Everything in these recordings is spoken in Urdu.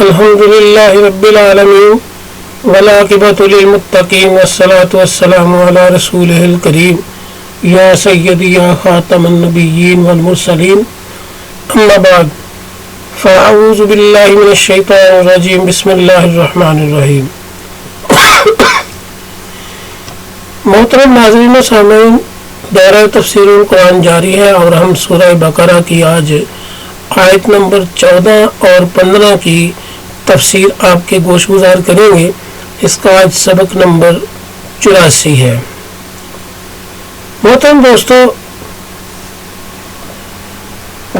الحمدللہ رب العالمین والعاقبۃ للمتقین والصلاة والسلام علی رسولہ الکریم یا سیدی یا خاتم النبیین والمرسلین اما بعد فاعوذ باللہ من الشیطان الرجیم بسم اللہ الرحمن الرحیم۔ محترم ناظرین و سامعین، دورہ تفسیر القرآن جاری ہے اور ہم سورہ بقرہ کی آج آیت نمبر 14 اور 15 کی تفسیر آپ کے گوش گزار کریں گے۔ اس کا آج سبق نمبر 84 ہے۔ محترم دوستو،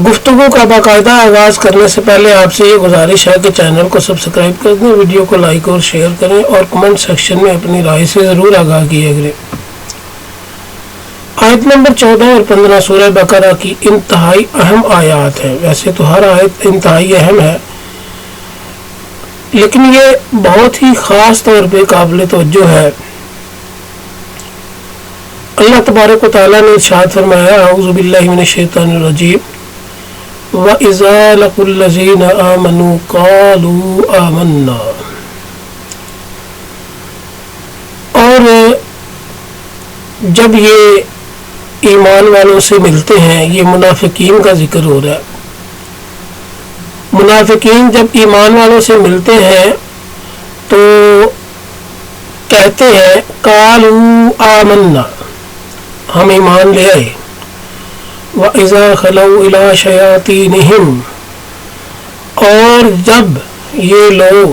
گفتگو کا باقاعدہ آغاز کرنے سے پہلے آپ سے یہ گزارش ہے کہ چینل کو سبسکرائب کر دیں، ویڈیو کو لائک اور شیئر کریں اور کمنٹ سیکشن میں اپنی رائے سے ضرور آگاہ کیے کریں۔ آیت نمبر 14 اور 15 سورہ بقرہ کی انتہائی اہم آیات ہیں۔ ویسے تو ہر آیت انتہائی اہم ہے، لیکن یہ بہت ہی خاص طور پہ قابل توجہ ہے۔ اللہ تبارک و تعالیٰ نے ارشاد فرمایا، اعوذ باللہ من الشیطان الرجیم، وَإِذَا لَقُوا الَّذِينَ آمَنُوا قَالُوا آمَنَّا۔ اور جب یہ ایمان والوں سے ملتے ہیں، یہ منافقین کا ذکر ہو رہا ہے۔ منافقین جب ایمان والوں سے ملتے ہیں تو کہتے ہیں قالوا آمنا، ہم ایمان لے آئے۔ وَإِذَا خَلَوْا إِلَىٰ شَيَاطِينِهِمْ، اور جب یہ لوگ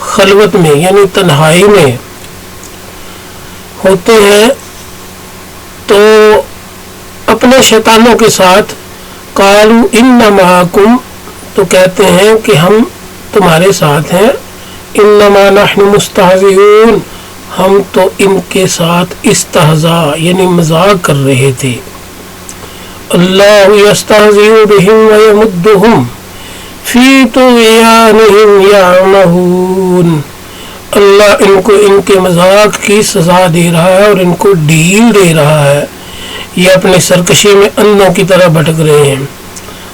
خلوت میں یعنی تنہائی میں ہوتے ہیں تو اپنے شیطانوں کے ساتھ قالوا إِنَّ مَعَكُمْ، تو کہتے ہیں کہ ہم تمہارے ساتھ ہیں۔ انما نحن مستہزئون، ہم تو ان کے ساتھ استہزاء یعنی مذاق کر رہے تھے۔ اللہ یستہزئ بہم ویمدہم فی طغیانہم یعمہون، اللہ ان کو ان کے مذاق کی سزا دے رہا ہے اور ان کو ڈھیل دے رہا ہے، یہ اپنے سرکشی میں اندھوں کی طرح بھٹک رہے ہیں۔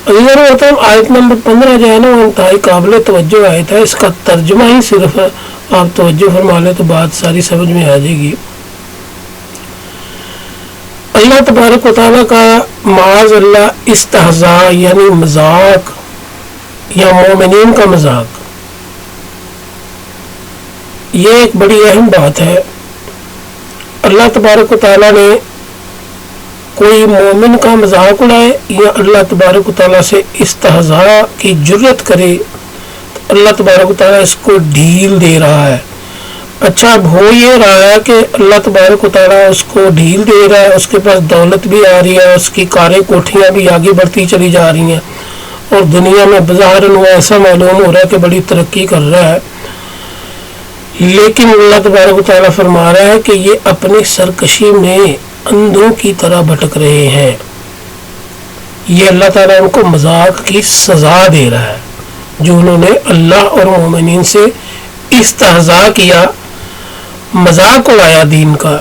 عزیزان محترم، آیت نمبر 15 جو ہے نا وہ انتہائی قابل توجہ آیت ہے۔ اس کا ترجمہ ہی صرف آپ توجہ فرما لیں تو بات ساری سمجھ میں آ جائے گی۔ اللہ تبارک و تعالیٰ کا معاذ اللہ استہزاء یعنی مذاق یا مومنین کا مذاق، یہ ایک بڑی اہم بات ہے۔ اللہ تبارک و تعالیٰ نے کوئی مومن کا مذاق اڑائے یا اللہ تبارک و تعالیٰ سے استہزاء کی جرت کرے تو اللہ تبارک و تعالیٰ اس کو ڈھیل دے رہا ہے۔ اچھا، اب ہو یہ رہا ہے کہ اللہ تبارک و تعالیٰ اس کو ڈھیل دے رہا ہے، اس کے پاس دولت بھی آ رہی ہے، اس کی کاریں کوٹھیاں بھی آگے بڑھتی چلی جا رہی ہیں اور دنیا میں بظاہراً وہ ایسا معلوم ہو رہا ہے کہ بڑی ترقی کر رہا ہے، لیکن اللہ تبارک و تعالیٰ فرما رہا ہے کہ یہ اپنی سرکشی میں اندھوں کی طرح بھٹک رہے ہیں۔ یہ اللہ تعالیٰ ان کو مذاق کی سزا دے رہا ہے، جو انہوں نے اللہ اور مومنین سے استہزاء کیا، مذاق اڑایا دین کا،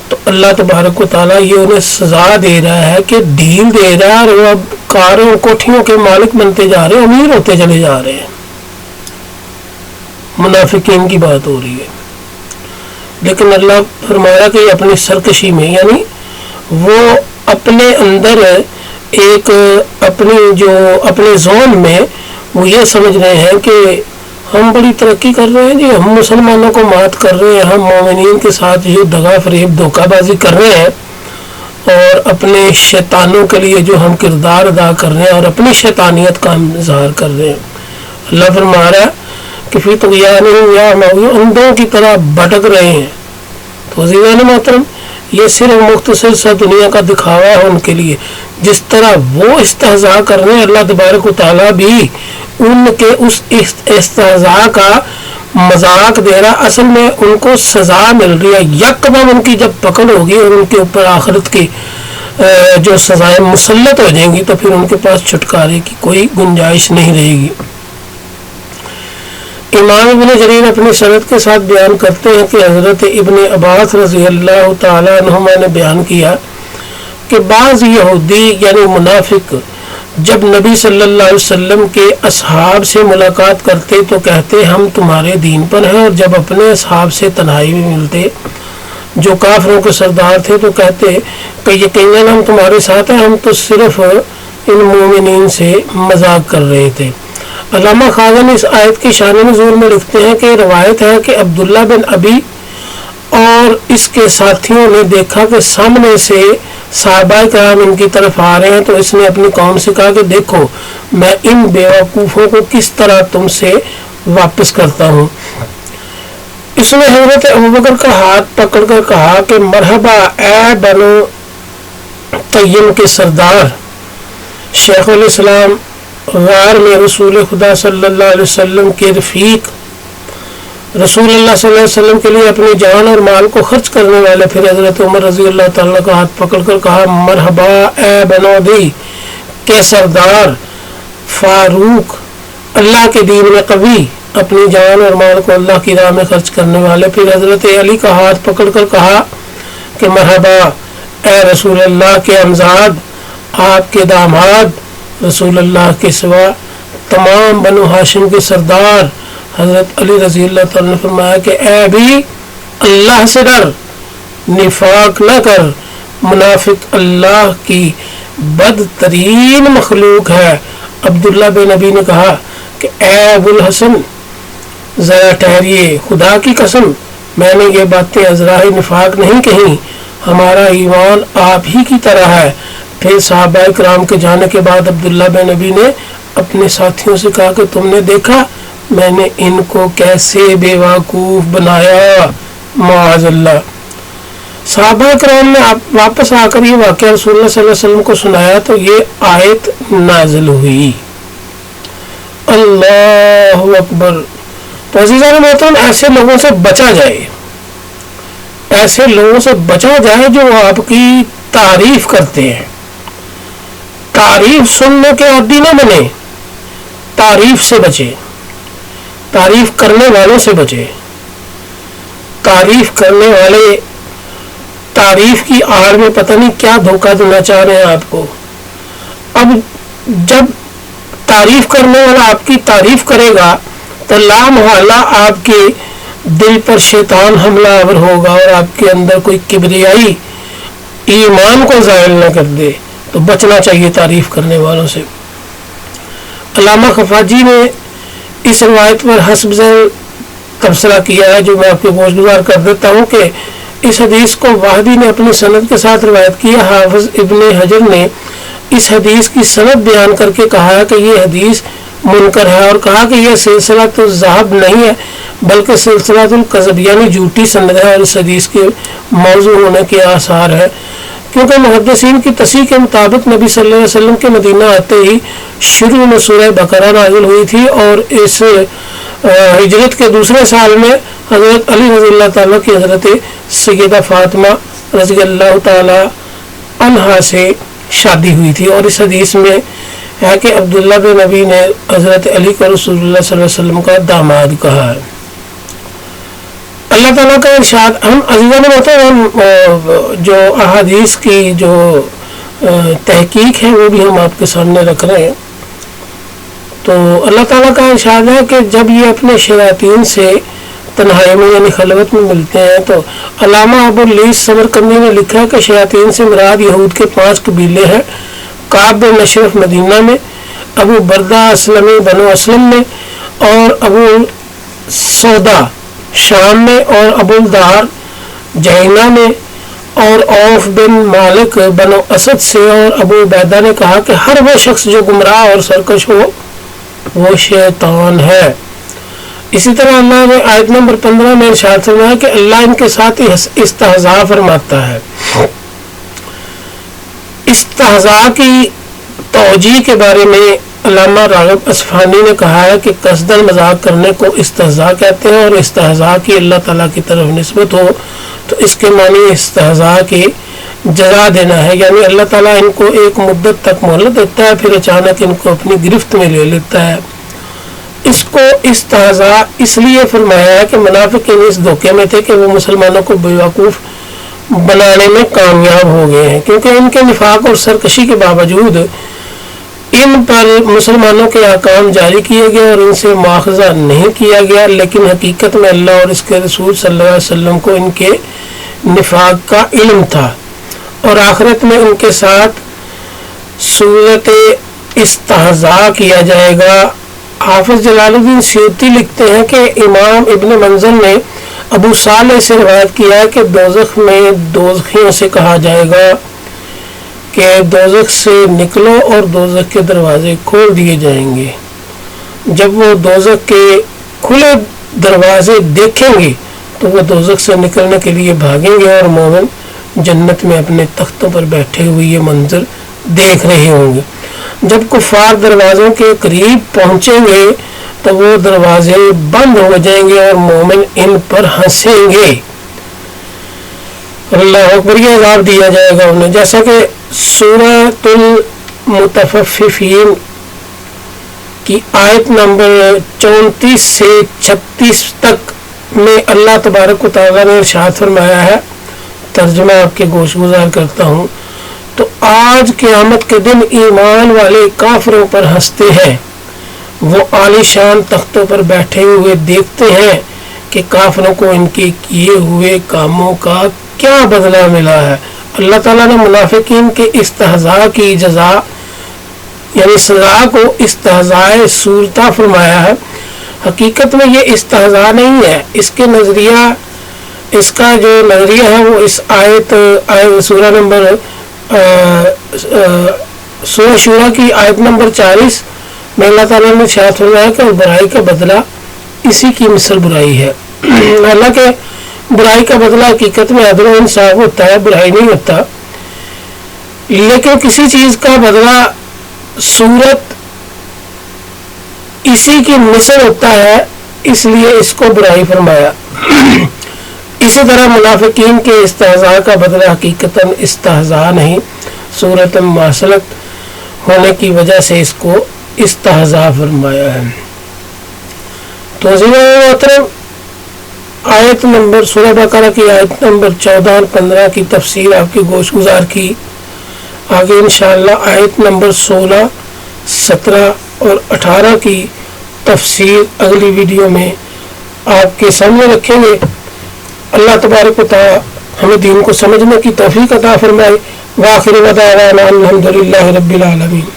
تو اللہ تبارک و تعالیٰ یہ انہیں سزا دے رہا ہے کہ ڈھیل دے رہا ہے، اور وہ اب کاروں کوٹھیوں کے مالک بنتے جا رہے ہیں، امیر ہوتے چلے جا رہے ہیں۔ منافقین کی بات ہو رہی ہے، لیکن اللہ فرمایا کہ اپنی سرکشی میں یعنی وہ اپنے اندر ایک اپنے زون میں وہ یہ سمجھ رہے ہیں کہ ہم بڑی ترقی کر رہے ہیں جی، ہم مسلمانوں کو مات کر رہے ہیں، ہم مومنین کے ساتھ یہ دغا فریب دھوکہ بازی کر رہے ہیں اور اپنے شیطانوں کے لیے جو ہم کردار ادا کر رہے ہیں اور اپنی شیطانیت کا ہم اظہار کر رہے ہیں۔ اللہ فرما رہا ہے کہ فی طغیانہم یعمہون، اندھوں کی طرح بھٹک رہے ہیں۔ تو عزیزان محترم، یہ صرف مختصر سا دنیا کا دکھاوا ہے ان کے لیے۔ جس طرح وہ استہزاء کر رہے ہیں، اللہ تبارک و تعالیٰ بھی ان کے اس استہزاء کا مذاق دے رہا، اصل میں ان کو سزا مل رہی ہے۔ یکدم ان کی جب پکڑ ہوگی اور ان کے اوپر آخرت کی جو سزائیں مسلط ہو جائیں گی تو پھر ان کے پاس چھٹکارے کی کوئی گنجائش نہیں رہے گی۔ امام ابن جریر اپنی سند کے ساتھ بیان کرتے ہیں کہ حضرت ابن عباس رضی اللہ تعالیٰ عنہما نے بیان کیا کہ بعض یہودی یعنی منافق جب نبی صلی اللہ علیہ وسلم کے اصحاب سے ملاقات کرتے تو کہتے ہم تمہارے دین پر ہیں، اور جب اپنے اصحاب سے تنہائی میں ملتے جو کافروں کے سردار تھے تو کہتے کہ یقیناً ہم تمہارے ساتھ ہیں، ہم تو صرف ان مومنین سے مذاق کر رہے تھے۔ علامہ خواجہ نے اس آیت کی شان نزول میں لکھتے ہیں کہ روایت ہے کہ عبداللہ بن ابی اور اس کے ساتھیوں نے دیکھا کہ سامنے سے صحابہ کرام ان کی طرف آ رہے ہیں، تو اس نے اپنی قوم سے کہا کہ دیکھو میں ان بیوقوفوں کو کس طرح تم سے واپس کرتا ہوں۔ اس نے حضرت ابوبکر کا ہاتھ پکڑ کر کہا کہ مرحبا اے بنو تیم کے سردار، شیخ علیہ السلام غار میں رسول خدا صلی اللہ علیہ وسلم کے رفیق، رسول اللہ صلی اللہ علیہ وسلم کے لیے اپنی جان اور مال کو خرچ کرنے والے۔ پھر حضرت عمر رضی اللہ تعالیٰ کا ہاتھ پکڑ کر کہا مرحبا اے بنو دی کے سردار فاروق، اللہ کے دین میں قوی، اپنی جان اور مال کو اللہ کی راہ میں خرچ کرنے والے۔ پھر حضرت علی کا ہاتھ پکڑ کر کہا کہ مرحبا اے رسول اللہ کے امزاد، آپ کے داماد، رسول اللہ کے سوا تمام بنو ہاشم کے سردار۔ حضرت علی رضی اللہ تعالیٰ نے فرمایا کہ اے ابھی اللہ سے ڈر، نفاق نہ کر، منافق اللہ کی بدترین مخلوق ہے۔ عبداللہ بن نبی نے کہا کہ اے ابو الحسن ذرا ٹھہریے، خدا کی قسم میں نے یہ باتیں ازراہ نفاق نہیں کہیں، ہمارا ایمان آپ ہی کی طرح ہے۔ پھر صحابہ کرام کے جانے کے بعد عبداللہ بن نبی نے اپنے ساتھیوں سے کہا کہ تم نے دیکھا میں نے ان کو کیسے بے وقوف بنایا، معاذ اللہ۔ صحابہ کرام نے واپس آ کر یہ واقعہ رسول اللہ صلی اللہ علیہ وسلم کو سنایا تو یہ آیت نازل ہوئی۔ اللہ اکبر۔ تو عزیزان محترم، ایسے لوگوں سے بچا جائے، ایسے لوگوں سے بچا جائے جو آپ کی تعریف کرتے ہیں۔ تعریف سننے کے عادی نہ بنے، تعریف سے بچے، تعریف کرنے والوں سے بچے۔ تعریف کرنے والے تعریف کی آڑ میں پتہ نہیں کیا دھوکہ دینا چاہ رہے ہیں آپ کو۔ اب جب تعریف کرنے والا آپ کی تعریف کرے گا تو لا محالہ آپ کے دل پر شیطان حملہ آور ہوگا اور آپ کے اندر کوئی کبریائی ایمان کو زائل نہ کر دے، تو بچنا چاہیے تعریف کرنے والوں سے۔ علامہ خفاجی نے اس روایت پر حسب ذیل تبصرہ کیا ہے جو میں آپ کو گوش گزار کر دیتا ہوں کہ اس حدیث کو واحدی نے اپنی سند کے ساتھ روایت کیا۔ حافظ ابن حجر نے اس حدیث کی سند بیان کر کے کہا کہ یہ حدیث منکر ہے، اور کہا کہ یہ سلسلہ تو ذہب نہیں ہے بلکہ سلسلہ الکذب یعنی جھوٹی سند ہے، اور اس حدیث کے موضوع ہونے کے آثار ہے، کیونکہ محدثین کی تصحیح کے مطابق نبی صلی اللہ علیہ وسلم کے مدینہ آتے ہی شروع میں سورہ بقرہ نازل ہوئی تھی، اور اس ہجرت کے دوسرے سال میں حضرت علی رضی اللہ تعالیٰ کی حضرت سیدہ فاطمہ رضی اللہ تعالیٰ عنہا سے شادی ہوئی تھی۔ اور اس حدیث میں ہے کہ عبداللہ بن نبی نے حضرت علی کو رسول اللہ صلی اللہ علیہ وسلم کا داماد کہا ہے۔ اللہ تعالیٰ کا ارشاد، ہم عزیزان محترم جو احادیث کی جو تحقیق ہے وہ بھی ہم آپ کے سامنے رکھ رہے ہیں۔ تو اللہ تعالیٰ کا ارشاد ہے کہ جب یہ اپنے شیاطین سے تنہائی میں یعنی خلوت میں ملتے ہیں، تو علامہ ابو اللیث سمرقندی نے لکھا ہے کہ شیاطین سے مراد یہود کے 5 قبیلے ہیں: کعب بن اشرف مدینہ میں، ابو بردہ اسلمی بنو اسلم میں، اور ابو سودا شام میں، اور ابو الدار جہینہ میں، اور عوف بن مالک بنو اسد سے۔ اور ابو عبیدہ نے کہا کہ ہر وہ شخص جو گمراہ اور سرکش ہو وہ شیطان ہے۔ اسی طرح اللہ نے آیت نمبر 15 میں ارشاد فرمایا کہ اللہ ان کے ساتھ استہزاء فرماتا ہے۔ استہزاء کی توجیہ کے بارے میں علامہ راغب اصفہانی نے کہا ہے کہ قصداً مذاق کرنے کو استہزاء کہتے ہیں، اور استہزاء کی اللہ تعالیٰ کی طرف نسبت ہو تو اس کے معنی استہزاء کی جزا دینا ہے، یعنی اللہ تعالیٰ ان کو ایک مدت تک مہلت دیتا ہے پھر اچانک ان کو اپنی گرفت میں لے لیتا ہے۔ اس کو استہزاء اس لیے فرمایا ہے کہ منافقین اس دھوکے میں تھے کہ وہ مسلمانوں کو بیوقوف بنانے میں کامیاب ہو گئے ہیں، کیونکہ ان کے نفاق اور سرکشی کے باوجود ان پر مسلمانوں کے احکام جاری کیے گئے اور ان سے مواخذہ نہیں کیا گیا، لیکن حقیقت میں اللہ اور اس کے رسول صلی اللہ علیہ وسلم کو ان کے نفاق کا علم تھا، اور آخرت میں ان کے ساتھ صورت استہزاء کیا جائے گا۔ حافظ جلال الدین سیوطی لکھتے ہیں کہ امام ابن منظر نے ابو صالح سے روایت کیا ہے کہ دوزخ میں دوزخیوں سے کہا جائے گا کہ دوزخ سے نکلو اور دوزخ کے دروازے کھول دیے جائیں گے۔ جب وہ دوزخ کے کھلے دروازے دیکھیں گے تو وہ دوزخ سے نکلنے کے لیے بھاگیں گے، اور مومن جنت میں اپنے تختوں پر بیٹھے ہوئے یہ منظر دیکھ رہے ہوں گے۔ جب کفار دروازوں کے قریب پہنچیں گے تو وہ دروازے بند ہو جائیں گے اور مومن ان پر ہنسیں گے، اللہ اکبر، یہ عذاب دیا جائے گا انہیں۔ جیسا کہ سورۃ المطففین کی آیت نمبر 34 سے 36 تک میں اللہ تبارک و تعالیٰ نے ارشاد فرمایا ہے، ترجمہ آپ کے گوش گزار کرتا ہوں۔ تو آج قیامت کے دن ایمان والے کافروں پر ہنستے ہیں، وہ عالی شان تختوں پر بیٹھے ہوئے دیکھتے ہیں کہ کافروں کو ان کے کیے ہوئے کاموں کا کیا بدلہ ملا ہے۔ اللہ تعالیٰ نے منافقین کے استہزاء کی جزا یعنی سزا کو استہزاء صورتہ فرمایا ہے۔ حقیقت میں یہ استہزاء نہیں ہے، اس کا جو نظریہ ہے وہ اس سورہ نمبر سورہ شورى کی آیت نمبر 40 میں اللہ تعالیٰ نے ارشاد فرمایا کہ برائی کا بدلہ اسی کی مثل برائی ہے۔ حالانکہ برائی کا بدلہ حقیقت میں عدل و انصاف ہوتا ہے، برائی نہیں ہوتا، لیکن کسی چیز کا بدلہ صورت اسی کی مثل ہوتا ہے، اس لیے اس کو برائی فرمایا۔ اسی طرح منافقین کے استہزاء کا بدلہ حقیقتاً استہزاء نہیں، صورت مماثلت ہونے کی وجہ سے اس کو استہزاء فرمایا ہے۔ تو محترم، آیت نمبر سورہ بقرہ کی آیت نمبر 14 اور 15 کی تفسیر آپ کی گوش گزار کی۔ آگے انشاءاللہ آیت نمبر 16، 17 اور 18 کی تفسیر اگلی ویڈیو میں آپ کے سامنے رکھیں گے۔ اللہ تبارک و تعالی ہمیں دین کو سمجھنے کی توفیق عطا فرمائے۔ وآخر دعوانا الحمدللہ رب العالمین۔